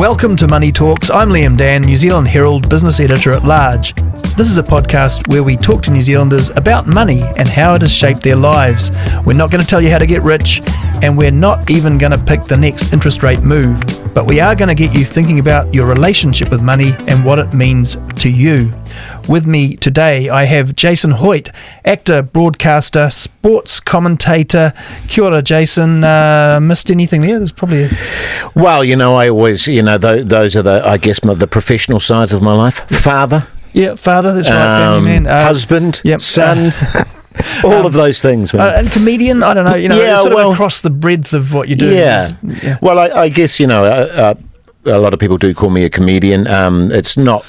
Welcome to Money Talks. I'm Liam Dann, New Zealand Herald business editor at large. This is a podcast where we talk to New Zealanders about money and how it has shaped their lives. We're not going to tell you how to get rich, and we're not even going to pick the next interest rate move, but we are going to get you thinking about your relationship with money and what it means to you. With me today, I have Jason Hoyt, actor, broadcaster, sports commentator. Kia ora, Jason. Missed anything there? There's probably Well, I always, those are the professional sides of my life. Father. Yeah, father, that's right, family man. Husband, yep. son, all of those things, man. And comedian, I don't know, sort of across the breadth of what you do. Yeah. Well, I guess, a lot of people do call me a comedian. It's not...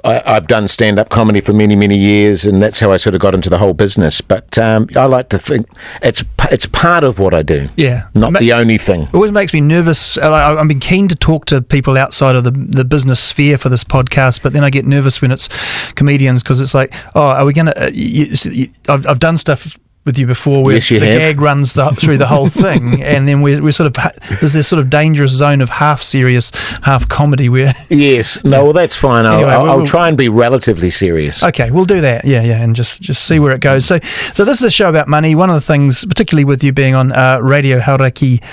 I've done stand-up comedy for many, many years, and that's how I sort of got into the whole business. But I like to think it's part of what I do. Yeah, not the only thing. It always makes me nervous. I've been keen to talk to people outside of the business sphere for this podcast, but then I get nervous when it's comedians because it's like, oh, are we going to? I've done stuff with you before where yes, you the have. gag runs through the whole thing, and then we're sort of there's this sort of dangerous zone of half serious, half comedy where yes, no, well that's fine. Anyway, I'll try and be relatively serious. Okay, we'll do that. Yeah, and just see where it goes. So this is a show about money. One of the things, particularly with you being on Radio Hauraki,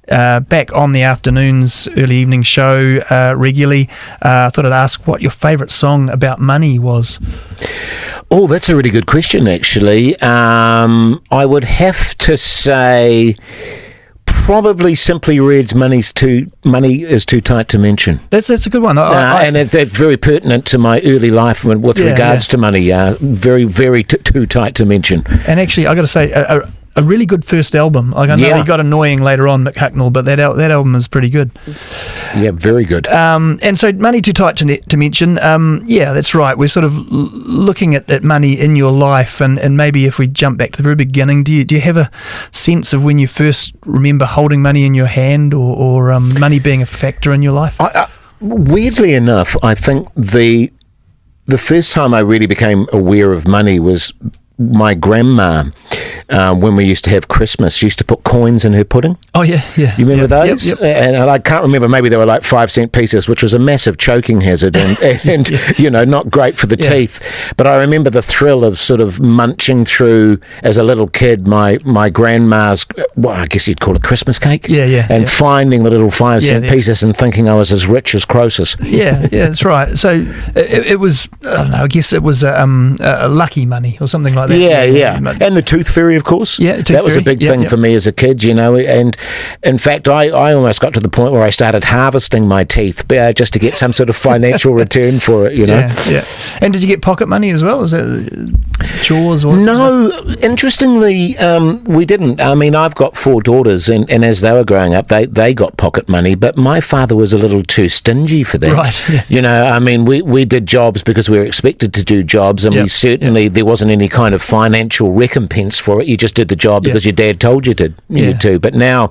back on the afternoons, early evening show regularly, I thought I'd ask what your favourite song about money was. Oh, that's a really good question, actually. I would have to say probably Simply Red's Money is Too Tight to Mention. That's a good one. And it's very pertinent to my early life with regards to money. Very, very too tight to mention. And actually, I got to say, a really good first album. Like I know he got annoying later on, Mick Hucknall, but that album is pretty good. Yeah, very good. And so Money Too Tight to Mention, that's right. We're sort of looking at money in your life, and maybe if we jump back to the very beginning, do you have a sense of when you first remember holding money in your hand or money being a factor in your life? Weirdly enough, I think the first time I really became aware of money was my grandma, when we used to have Christmas, she used to put coins in her pudding. Oh, yeah. You remember those? Yep. And I can't remember, maybe they were like 5-cent pieces, which was a massive choking hazard and not great for the teeth. But I remember the thrill of sort of munching through, as a little kid, my grandma's, I guess you'd call it Christmas cake. And finding the little 5-cent pieces and thinking I was as rich as Croesus. Yeah, that's right. So it was, I don't know, I guess it was a lucky money or something like that. Yeah. And the tooth fairy, of course. Yeah, that was a big thing for me as a kid, and in fact, I almost got to the point where I started harvesting my teeth just to get some sort of financial return for it, Yeah. And did you get pocket money as well? Was that chores? Or no, interestingly, we didn't. I mean, I've got 4 daughters, and as they were growing up, they got pocket money, but my father was a little too stingy for that. Right. I mean, we did jobs because we were expected to do jobs, and we certainly, there wasn't any kind of financial recompense for it. You just did the job because your dad told you to. But now,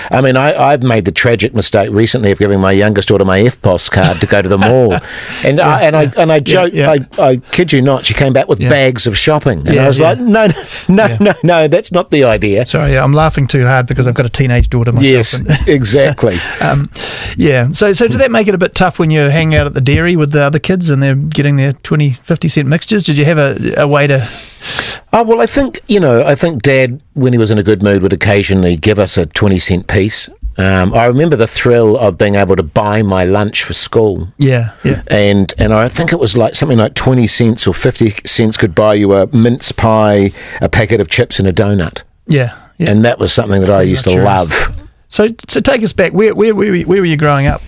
I mean, I've made the tragic mistake recently of giving my youngest daughter my FPOS card to go to the mall, and I joke, I kid you not, she came back with bags of shopping, and I was like, no, that's not the idea. Sorry, I'm laughing too hard because I've got a teenage daughter myself. Yes, exactly. So did that make it a bit tough when you're hanging out at the dairy with the other kids and they're getting their 20-50 cent mixtures? Did you have a way to... Oh, well, I think Dad, when he was in a good mood, would occasionally give us a 20-cent piece. I remember the thrill of being able to buy my lunch for school. Yeah. And I think it was like something like 20 cents or 50 cents could buy you a mince pie, a packet of chips and a donut. Yeah. And that was something that I used to love. So take us back. Where were you growing up?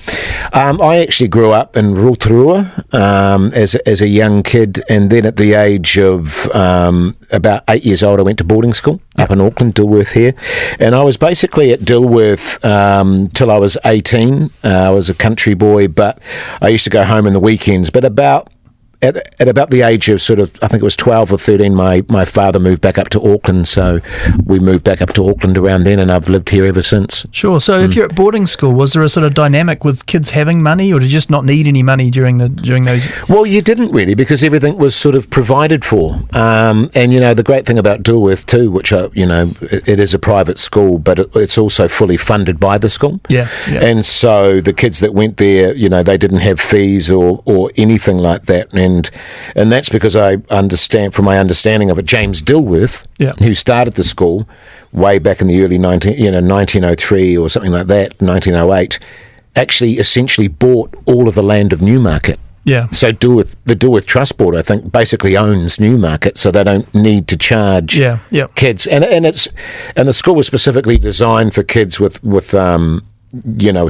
I actually grew up in Rotorua as a young kid, and then at the age of about 8 years old, I went to boarding school up in Auckland, Dilworth here, and I was basically at Dilworth till I was 18. I was a country boy, but I used to go home in the weekends. But about at about the age of sort of, I think it was 12 or 13, my father moved back up to Auckland, so we moved back up to Auckland around then, and I've lived here ever since. Sure. So if you're at boarding school, was there a sort of dynamic with kids having money, or did you just not need any money during those? Well, you didn't really, because everything was sort of provided for. And, the great thing about Dulworth too, which, it is a private school, but it's also fully funded by the school. Yeah. And so the kids that went there, they didn't have fees or anything like that. And that's because I understand, from my understanding of it, James Dilworth, who started the school way back in the early 1903 or something like that, 1908, actually essentially bought all of the land of Newmarket. Yeah. So the Dulworth Trust Board, I think, basically owns Newmarket, so they don't need to charge kids. And the school was specifically designed for kids with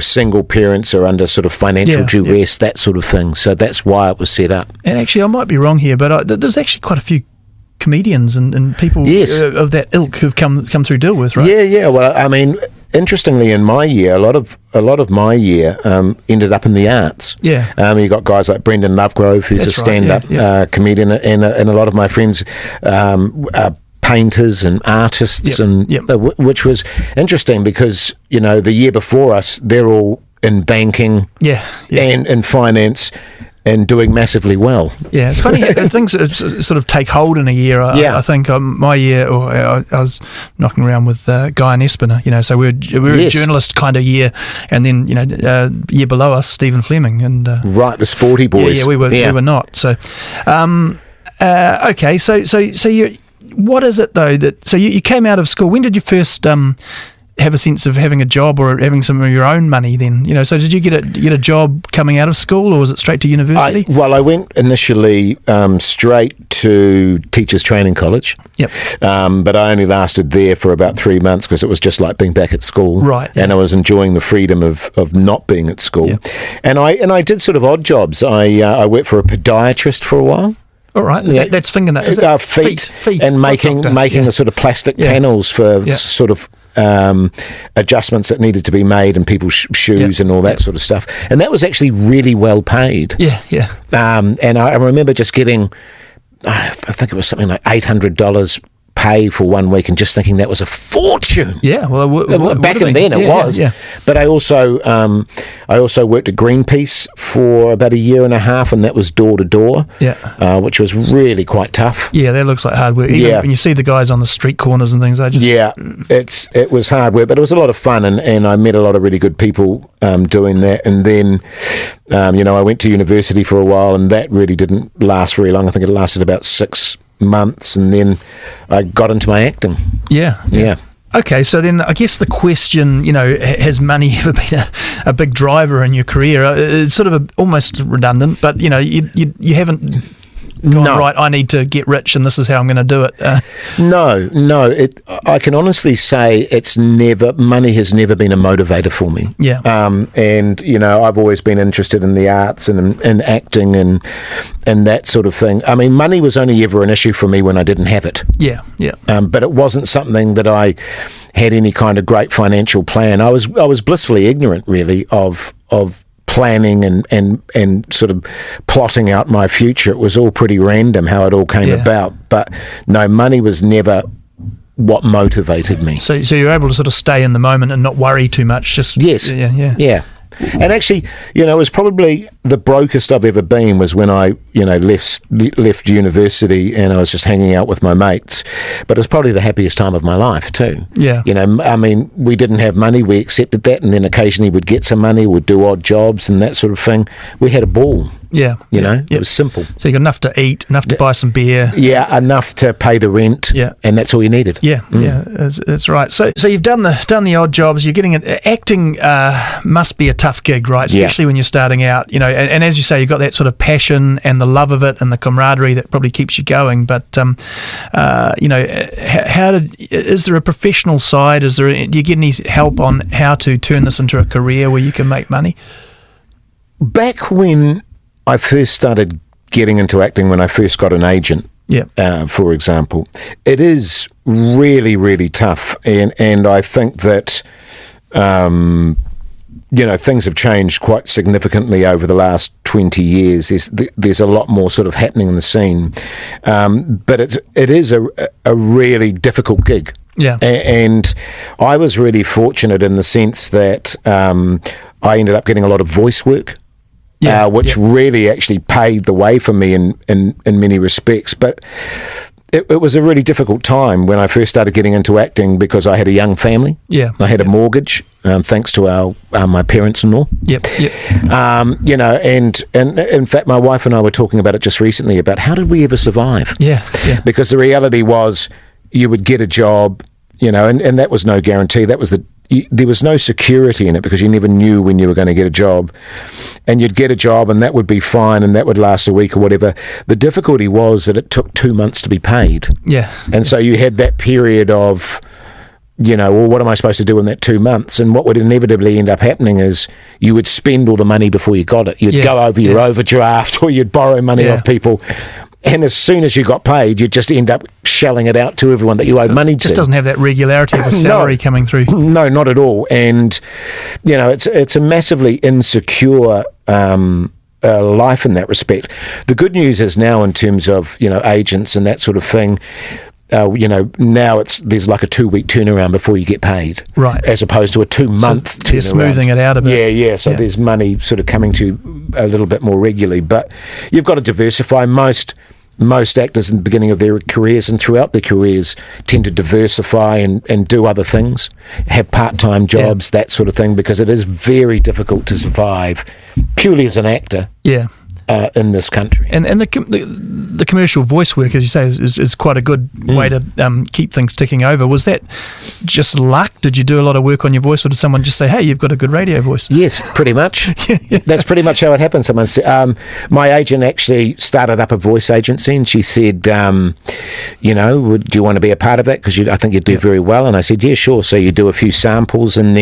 single parents or under sort of financial duress, that sort of thing. So that's why it was set up. And actually, I might be wrong here, but there's actually quite a few comedians and people of that ilk who've come through Dilworth, right? Yeah. Well, I mean, interestingly, in my year, a lot of my year ended up in the arts. Yeah. You got guys like Brendan Lovegrove, who's a stand-up comedian, and a lot of my friends are painters and artists, which was interesting because the year before us, they're all in banking, and in finance, and doing massively well. Yeah, it's funny how things sort of take hold in a year. I think my year, I was knocking around with Guy and Espiner, so we were a journalist kind of year, and then year below us, Stephen Fleming, and right, the sporty boys. Yeah, we were not. So, okay, so you. What is it though so you came out of school? When did you first have a sense of having a job or having some of your own money then? So did you get a job coming out of school, or was it straight to university? I went initially straight to Teachers Training College. Yep. But I only lasted there for about 3 months because it was just like being back at school. Right. And I was enjoying the freedom of not being at school. Yep. And I did sort of odd jobs. I worked for a podiatrist for a while. All right, that's fingernails. Feet, and making the sort of plastic panels for sort of adjustments that needed to be made in people's shoes and all that sort of stuff. And that was actually really well paid. Yeah. And I remember just getting, I think it was something like $800 pay for 1 week, and just thinking that was a fortune. Yeah, well, back then it was. Yeah. But I also worked at Greenpeace for about 1.5 years, and that was door to door. Yeah, which was really quite tough. Yeah, that looks like hard work. Even when you see the guys on the street corners and things, it was hard work, but it was a lot of fun, and I met a lot of really good people doing that. And then I went to university for a while, and that really didn't last very long. I think it lasted about 6 months, and then I got into my acting. Yeah. Okay, so then I guess the question, has money ever been a big driver in your career? It's sort of almost redundant, but you haven't gone, right, I need to get rich and this is how I'm going to do it. No. I can honestly say money has never been a motivator for me. Yeah. And I've always been interested in the arts and in acting and that sort of thing. I mean, money was only ever an issue for me when I didn't have it. Yeah. But it wasn't something that I had any kind of great financial plan. I was blissfully ignorant, really, of planning and sort of plotting out my future. It was all pretty random how it all came about. But no, money was never what motivated me. So you're able to sort of stay in the moment and not worry too much. Yes. Yeah. And actually, it was probably the brokest I've ever been was when I, left university and I was just hanging out with my mates. But it was probably the happiest time of my life too. Yeah. I mean, we didn't have money, we accepted that, and then occasionally we'd get some money, we'd do odd jobs and that sort of thing. We had a ball. Yeah. It was simple. So you got enough to eat, enough to buy some beer. Yeah, enough to pay the rent. Yeah. And that's all you needed. Yeah, that's right. So you've done the odd jobs, you're getting it. Acting must be a tough gig, right? Especially when you're starting out, and as you say, you've got that sort of passion and the love of it and the camaraderie that probably keeps you going. But, is there a professional side? Do you get any help on how to turn this into a career where you can make money? Back when I first started getting into acting, when I first got an agent, for example, it is really, really tough. And I think that things have changed quite significantly over the last 20 years. There's a lot more sort of happening in the scene, but it is a really difficult gig. Yeah, and I was really fortunate in the sense that I ended up getting a lot of voice work. Which really actually paved the way for me in many respects. But it was a really difficult time when I first started getting into acting because I had a young family. Yeah, I had a mortgage, thanks to my parents-in-law. And in fact, my wife and I were talking about it just recently about how did we ever survive? Because the reality was you would get a job, and that was no guarantee. That was there was no security in it because you never knew when you were going to get a job, and you'd get a job and that would be fine and that would last a week or whatever. The difficulty was that it took 2 months to be paid. And so you had that period of, well, what am I supposed to do in that 2 months? And what would inevitably end up happening is you would spend all the money before you got it. You'd go over your overdraft or you'd borrow money off people. And as soon as you got paid, you'd just end up shelling it out to everyone that you owed money to. It just doesn't have that regularity of a salary coming through. No, not at all. And, it's a massively insecure life in that respect. The good news is now in terms of, agents and that sort of thing, now there's like a 2-week turnaround before you get paid, right? As opposed to a 2-month turnaround. They're smoothing it out a bit. So there's money sort of coming to you a little bit more regularly, but you've got to diversify. Most actors in the beginning of their careers and throughout their careers tend to diversify and do other things, have part-time jobs, that sort of thing, because it is very difficult to survive purely as an actor. In this country. And the commercial voice work, as you say, is quite a good way to keep things ticking over. Was that just luck? Did you do a lot of work on your voice, or did someone just say, hey, you've got a good radio voice? Yes, pretty much. That's pretty much how it happened. Someone said, my agent actually started up a voice agency, and she said, do you want to be a part of it? Because I think you'd do very well. And I said, yeah, sure. So you do a few samples, and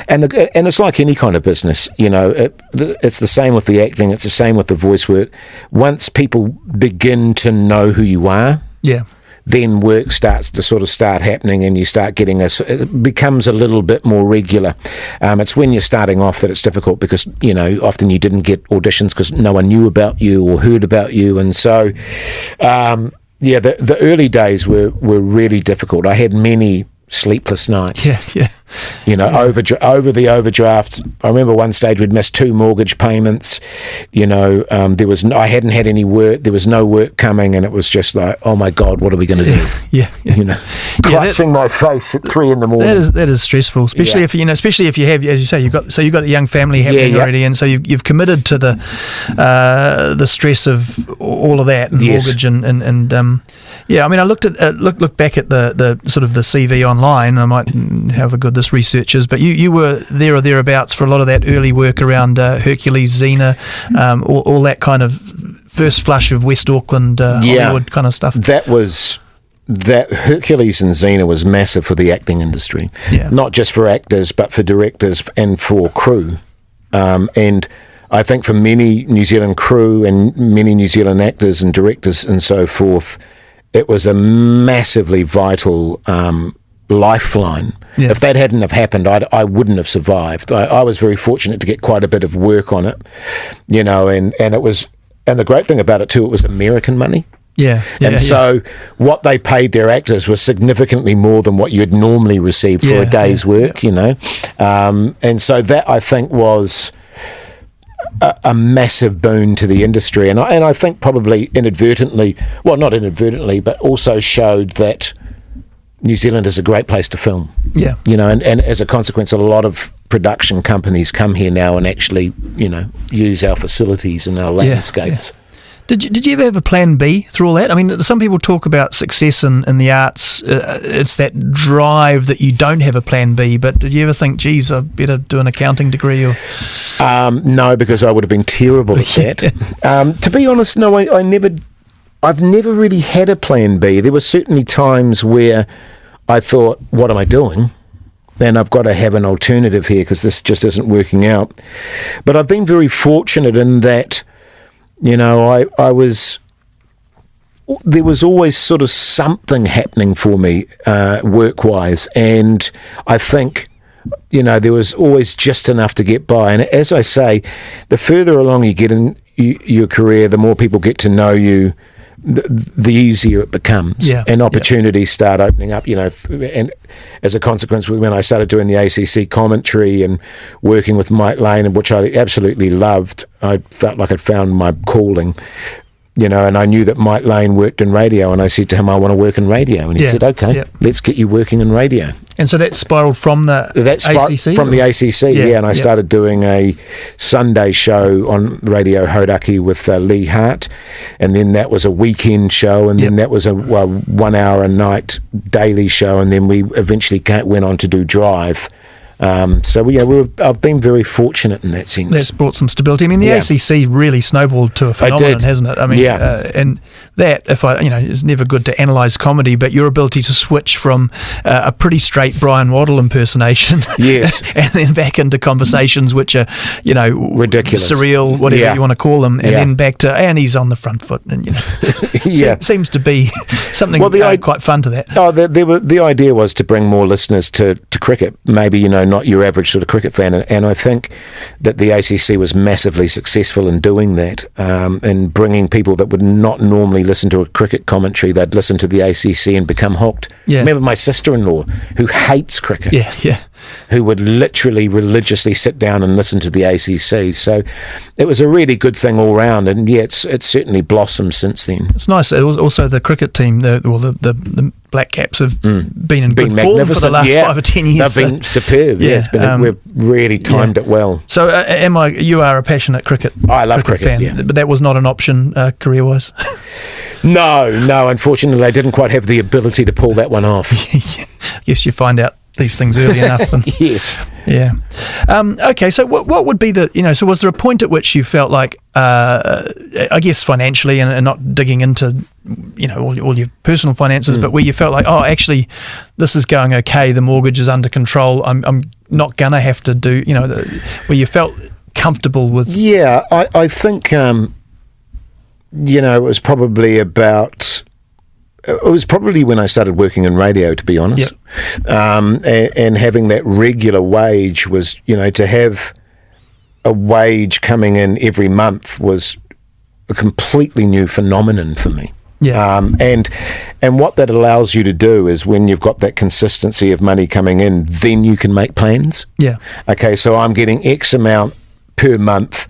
it's like any kind of business. It's the same with the acting. It's the same with the voice work. Once people begin to know who you are, then work starts to start happening, and you start getting it becomes a little bit more regular. It's when you're starting off that it's difficult because often you didn't get auditions because no one knew about you or heard about you, and so the early days were really difficult. I had many sleepless nights. Over the overdraft. I remember one stage we'd missed 2 mortgage payments. I hadn't had any work. There was no work coming, and it was just like, oh my God, what are we going to do? Clutching my face at 3 a.m. That is stressful, especially if you have, as you say, you've got a young family happening already, and so you've committed to the stress of all of that and mortgage and I mean, I looked back at the sort of the CV online. I might have a good this researchers, but you were there or thereabouts for a lot of that early work around Hercules, Xena, all that kind of first flush of West Auckland Hollywood kind of stuff. That Hercules and Xena was massive for the acting industry, not just for actors but for directors and for crew, and I think for many New Zealand crew and many New Zealand actors and directors and so forth, it was a massively vital lifeline. If that hadn't have happened, I wouldn't have survived. I was very fortunate to get quite a bit of work on it, and it was, and the great thing about it too, it was American money. So what they paid their actors was significantly more than what you'd normally receive for a day's work, and so that I think was a massive boon to the industry, and I think probably inadvertently, well, not inadvertently, but also showed that New Zealand is a great place to film. And as a consequence, a lot of production companies come here now and actually, use our facilities and our landscapes. Did you ever have a plan B through all that? I mean, some people talk about success in the arts. It's that drive that you don't have a plan B. But did you ever think, geez, I better do an accounting degree? Or no, because I would have been terrible at that. To be honest, no, I've never really had a plan B. There were certainly times where I thought, what am I doing? And I've got to have an alternative here because this just isn't working out. But I've been very fortunate in that, there was always sort of something happening for me work-wise, and I think there was always just enough to get by. And as I say, the further along you get in your career, the more people get to know you, the easier it becomes, and opportunities start opening up, and as a consequence, when I started doing the ACC commentary and working with Mike Lane, which I absolutely loved, I felt like I'd found my calling, and I knew that Mike Lane worked in radio, and I said to him, I want to work in radio, and he said, okay, let's get you working in radio. And so that spiraled from the ACC? From the ACC, and I started doing a Sunday show on Radio Hoyte with Lee Hart, and then that was a weekend show, and then that was a 1 hour a night daily show, and then we eventually went on to do Drive. I've been very fortunate in that sense. That's brought some stability. I mean, the ACC really snowballed to a phenomenon, hasn't it? I mean, and that, it's never good to analyse comedy, but your ability to switch from a pretty straight Brian Waddle impersonation, and then back into conversations which are, ridiculous, surreal, whatever you want to call them, and then back to, and he's on the front foot, and seems to be something quite fun to that. The idea was to bring more listeners to cricket, maybe not your average sort of cricket fan, and I think that the ACC was massively successful in doing that, in bringing people that would not normally listen to a cricket commentary. They'd listen to the ACC and become hooked. Remember my sister-in-law, who hates cricket, who would literally religiously sit down and listen to the ACC. So it was a really good thing all round, and it's certainly blossomed since then. It's nice. Also, the cricket team, the Black Caps have been in good form for the last 5 or 10 years. They've been superb. We've really timed it well. So, you are a passionate cricket? I love cricket fan, but that was not an option career-wise. No. Unfortunately, I didn't quite have the ability to pull that one off. I guess you find out these things early enough. And, okay, so what would be so was there a point at which you felt like, I guess financially, and not digging into, all your personal finances, but where you felt like, oh, actually, this is going okay, the mortgage is under control, I'm not going to have to do, where you felt comfortable with... Yeah, I think, it was probably about... It was probably when I started working in radio, to be honest. And having that regular wage was, to have a wage coming in every month was a completely new phenomenon for me. And what that allows you to do is, when you've got that consistency of money coming in, then you can make plans. Okay, so I'm getting X amount per month.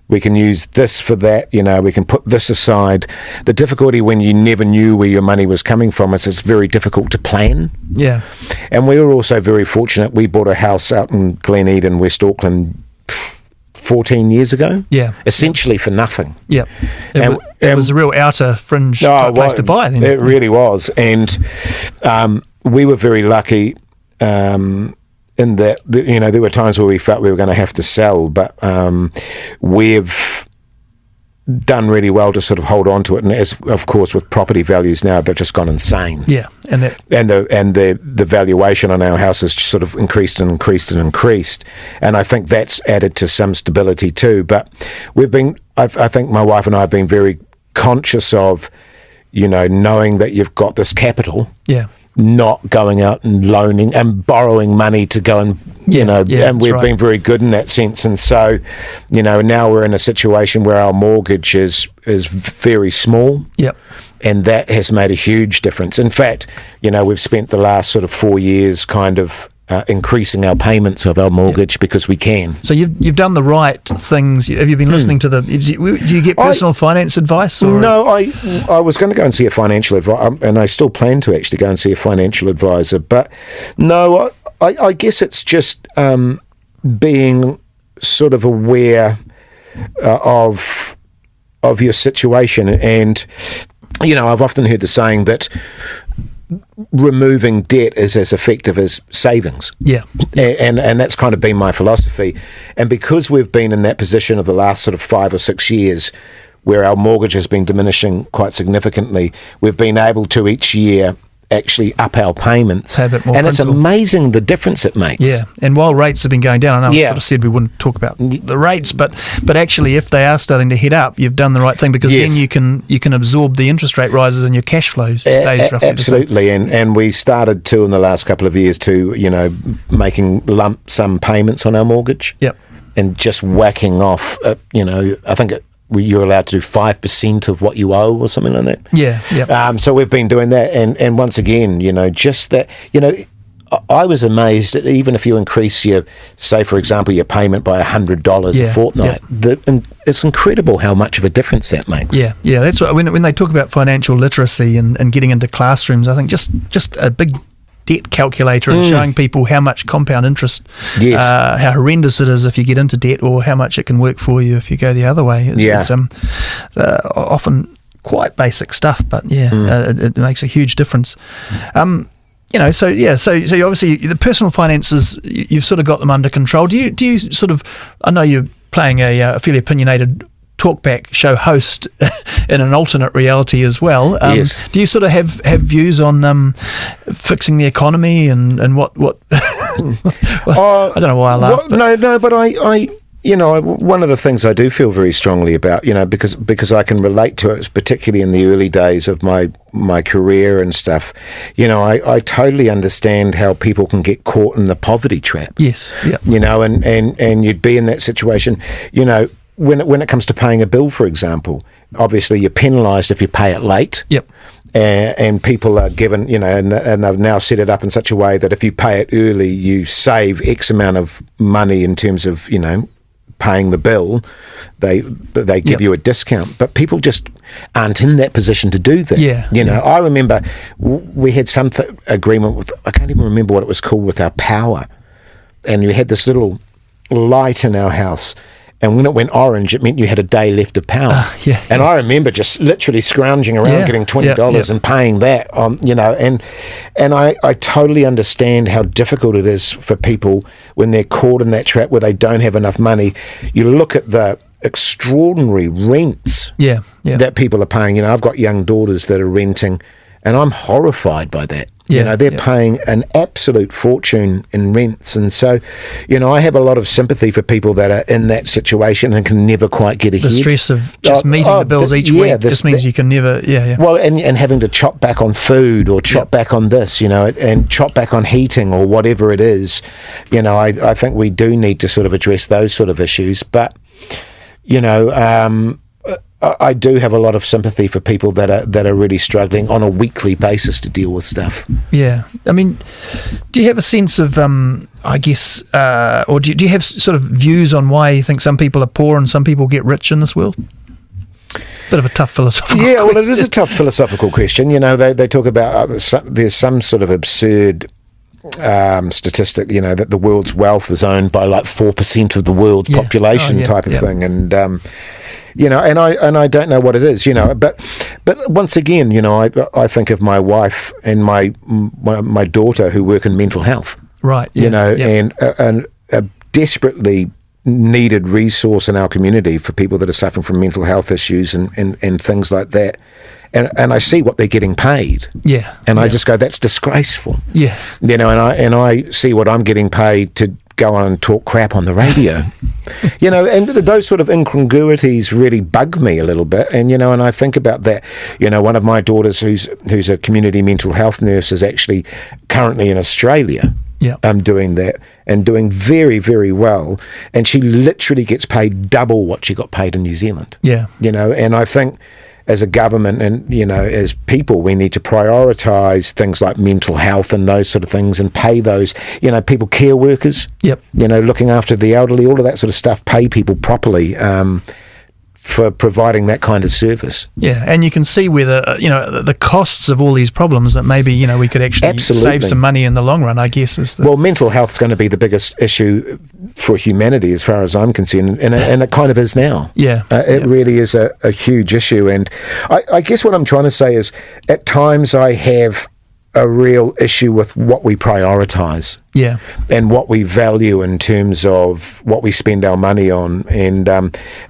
We can use this for that, we can put this aside. The difficulty when you never knew where your money was coming from is it's very difficult to plan. And we were also very fortunate. We bought a house out in Glen Eden, West Auckland, 14 years ago. Essentially for nothing. It was a real outer fringe place to buy then. It really was. And we were very lucky in that, there were times where we felt we were going to have to sell, but we've done really well to sort of hold on to it. And as, of course, with property values now, they've just gone insane. And the valuation on our house has sort of increased and increased and increased. And I think that's added to some stability too. But I think my wife and I have been very conscious of, knowing that you've got this capital. Not going out and loaning and borrowing money to go and, and we've been very good in that sense. And so, now we're in a situation where our mortgage is very small. And that has made a huge difference. In fact, we've spent the last sort of 4 years kind of increasing our payments of our mortgage because we can. So you've done the right things. Have you been listening to do you get personal finance advice? Or? No, I was going to go and see a financial advisor, and I still plan to actually go and see a financial advisor. But no, I guess it's just being sort of aware of your situation. And, I've often heard the saying that removing debt is as effective as savings. And that's kind of been my philosophy. And because we've been in that position of the last sort of 5 or 6 years where our mortgage has been diminishing quite significantly, we've been able to each year actually up our payments. Have it more and principal. It's amazing the difference it makes. Yeah, and while rates have been going down, I know I sort of said we wouldn't talk about the rates, but actually if they are starting to head up, you've done the right thing, because then you can absorb the interest rate rises and your cash flow stays roughly absolutely. And we started to, in the last couple of years, to, making lump sum payments on our mortgage. Yep. And just whacking off, I think you're allowed to do 5% of what you owe or something like that. Yeah, yeah. So we've been doing that, and once again, just that, I was amazed that even if you increase say for example, your payment by $100 a fortnight, it's incredible how much of a difference that makes. Yeah, that's what when they talk about financial literacy and getting into classrooms, I think just a big debt calculator and showing people how much compound interest, how horrendous it is if you get into debt, or how much it can work for you if you go the other way. It's often quite basic stuff, but it makes a huge difference. So obviously the personal finances, you've sort of got them under control. Do you sort of, I know you're playing a fairly opinionated talkback show host in an alternate reality as well. Yes. Do you sort of have views on fixing the economy and what? I don't know why I laugh. No, but I one of the things I do feel very strongly about, because I can relate to it, particularly in the early days of my career and stuff. I totally understand how people can get caught in the poverty trap. Yes. Yeah. And you'd be in that situation. When it comes to paying a bill, for example, obviously you're penalised if you pay it late. Yep. And people are given, and they've now set it up in such a way that if you pay it early, you save X amount of money in terms of, paying the bill. They give you a discount, but people just aren't in that position to do that. Yeah. I remember we had some agreement with, I can't even remember what it was called, with our power, and you had this little light in our house. And when it went orange, it meant you had a day left of power. And I remember just literally scrounging around, getting $20 and paying that. And I totally understand how difficult it is for people when they're caught in that trap where they don't have enough money. You look at the extraordinary rents that people are paying. I've got young daughters that are renting, and I'm horrified by that. They're paying an absolute fortune in rents. And so, I have a lot of sympathy for people that are in that situation and can never quite get ahead. The stress of just meeting the bills each week just means you can never, Well, and having to chop back on food or chop back on this, and chop back on heating or whatever it is. I think we do need to sort of address those sort of issues. But, I do have a lot of sympathy for people that are really struggling on a weekly basis to deal with stuff. Yeah, I mean, do you have a sense of, or do you have sort of views on why you think some people are poor and some people get rich in this world? Bit of a tough philosophical question. Well, it is a tough philosophical question. They talk about there's some sort of absurd statistic, that the world's wealth is owned by like 4% of the world's population type of thing, and and I don't know what it is, but once again, I think of my wife and my daughter who work in mental health, right? And a desperately needed resource in our community for people that are suffering from mental health issues and things like that. And I see what they're getting paid. And I just go, that's disgraceful. And I see what I'm getting paid to go on and talk crap on the radio. And those sort of incongruities really bug me a little bit. And and I think about that. One of my daughters who's a community mental health nurse is actually currently in Australia. Doing that and doing very, very well, and she literally gets paid double what she got paid in New Zealand. And I think as a government and as people, we need to prioritise things like mental health and those sort of things, and pay those people, care workers, looking after the elderly, all of that sort of stuff, pay people properly for providing that kind of service. And you can see where the costs of all these problems that maybe we could actually save some money in the long run, I guess. Well, mental health's going to be the biggest issue for humanity as far as I'm concerned, and it kind of is now. It really is a huge issue, and I guess what I'm trying to say is at times I have a real issue with what we prioritise. And what we value in terms of what we spend our money on, and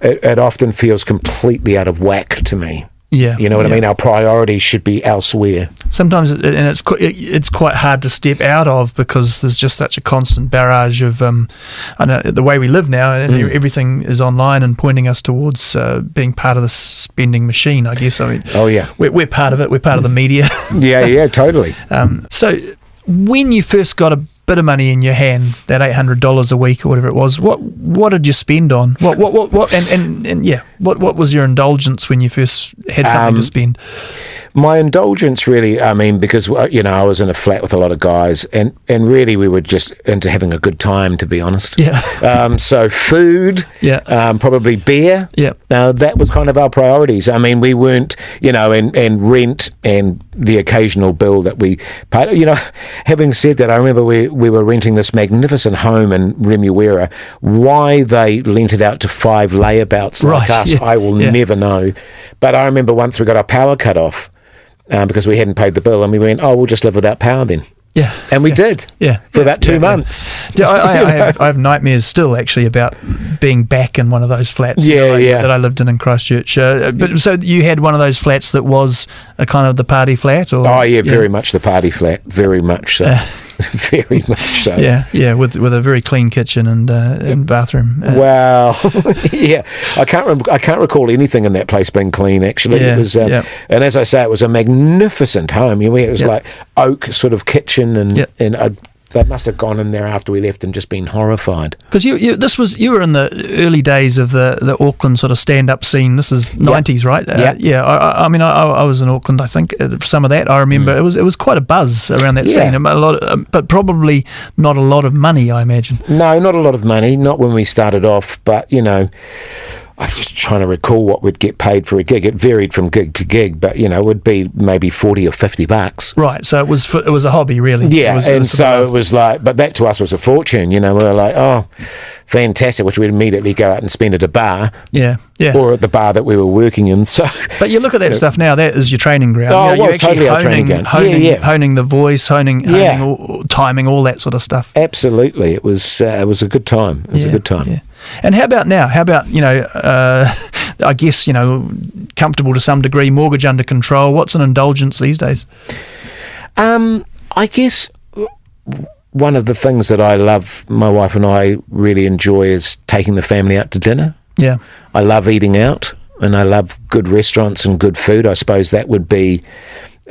it often feels completely out of whack to me. Yeah, you know what I mean. Our priorities should be elsewhere. Sometimes, and it's quite hard to step out of, because there's just such a constant barrage of I know the way we live now, and everything is online and pointing us towards being part of the spending machine, I guess. I mean, we're part of it. We're part of the media. yeah, totally. So when you first got a bit of money in your hand, that $800 a week or whatever it was, what did you spend on? What was your indulgence when you first had something to spend? My indulgence, really, I mean, because I was in a flat with a lot of guys, and really we were just into having a good time, to be honest. Yeah. So food, probably beer. Yeah. That was kind of our priorities. I mean, we weren't, and rent and the occasional bill that we paid. Having said that, I remember we were renting this magnificent home in Remuera. Why they lent it out to 5 layabouts like us, I will never know. But I remember once we got our power cut off because we hadn't paid the bill, and we went, we'll just live without power then. Yeah. And we did. Yeah. For about 2 months. Yeah, I have nightmares still, actually, about being back in one of those flats that I lived in Christchurch. But so you had one of those flats that was a kind of the party flat? Or? Oh, yeah, very much the party flat. Very much so. Very much so. Yeah, with a very clean kitchen and bathroom. Wow. Yeah. I can't recall anything in that place being clean, actually. It was, and as I say, it was a magnificent home. It was like oak sort of kitchen, and they must have gone in there after we left and just been horrified. Because you were in the early days of the Auckland sort of stand-up scene. This is 90s, right? I mean, I was in Auckland, I think, some of that. I remember it was quite a buzz around that scene. A lot, but probably not a lot of money, I imagine. No, not a lot of money. Not when we started off, but, I was just trying to recall what we'd get paid for a gig. It varied from gig to gig, but it would be maybe $40 or $50. Right, so it was a hobby, really. Yeah, it was like, but that to us was a fortune. We were like, oh, fantastic, which we'd immediately go out and spend at a bar. Yeah. Or at the bar that we were working in. So, but you look at that stuff now. That is your training ground. Oh, it was totally our training ground. Honing the voice, honing timing, all that sort of stuff. Absolutely, it was a good time. It was a good time. Yeah. And how about now? How about, I guess, comfortable to some degree, mortgage under control? What's an indulgence these days? I guess one of the things that I love, my wife and I really enjoy, is taking the family out to dinner. Yeah. I love eating out, and I love good restaurants and good food. I suppose that would be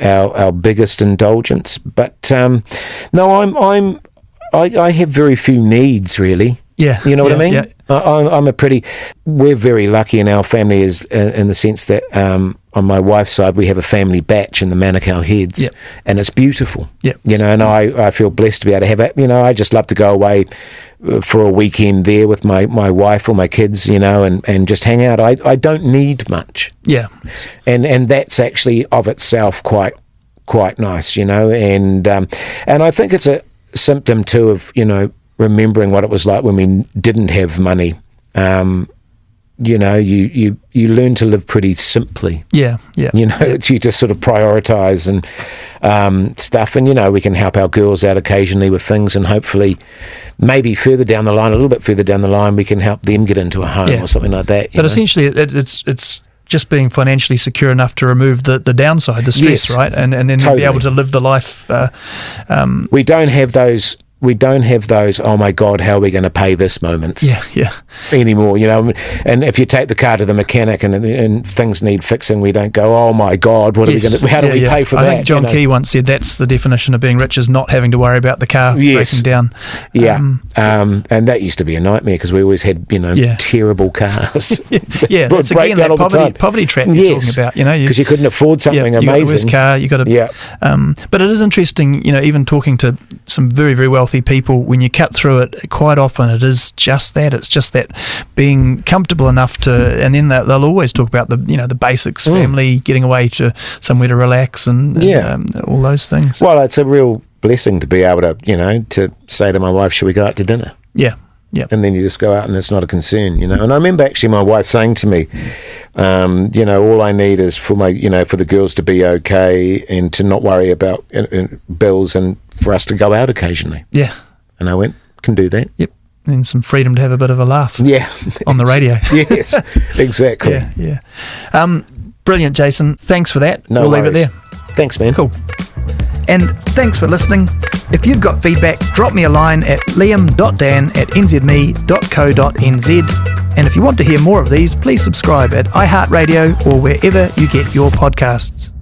our biggest indulgence. But no, I have very few needs, really. Yeah. You know what I mean? Yeah. We're very lucky in our family, is in the sense that on my wife's side we have a family batch in the Manukau Heads, and it's beautiful. Yeah. And I feel blessed to be able to have it. I just love to go away for a weekend there with my wife or my kids, and just hang out. I don't need much. Yeah. And that's actually of itself quite nice, and I think it's a symptom too of, remembering what it was like when we didn't have money. You learn to live pretty simply. Yeah. You just sort of prioritise and stuff, and we can help our girls out occasionally with things, and hopefully maybe a little bit further down the line, we can help them get into a home or something like that. But essentially, it's just being financially secure enough to remove the downside, the stress, right? And then be able to live the life. We don't have those. Oh my God, how are we going to pay this moments? Anymore, And if you take the car to the mechanic and things need fixing, we don't go, oh my God, what are we going to? How do we pay for that? I think John Key once said that's the definition of being rich, is not having to worry about the car breaking down. And that used to be a nightmare, because we always had terrible cars. That's again that poverty trap you're talking about. Because you couldn't afford something amazing. You got the worst car. You got to. But it is interesting. Even talking to some very, very wealthy people, when you cut through it, quite often it is just that. It's just that being comfortable enough to, and then they'll always talk about the the basics, family, getting away to somewhere to relax, and all those things. Well, it's a real blessing to be able to to say to my wife, should we go out to dinner? Yeah. And then you just go out and it's not a concern, And I remember actually my wife saying to me, all I need is for my, for the girls to be okay and to not worry about bills, and for us to go out occasionally. Yeah. And I went, can do that. Yep. And some freedom to have a bit of a laugh. Yeah. On the radio. Yes, exactly. Yeah. Brilliant, Jason. Thanks for that. No we'll worries. leave it there. Thanks, man. Cool. And thanks for listening. If you've got feedback, drop me a line at liam.dan@nzherald.co.nz. And if you want to hear more of these, please subscribe at iHeartRadio or wherever you get your podcasts.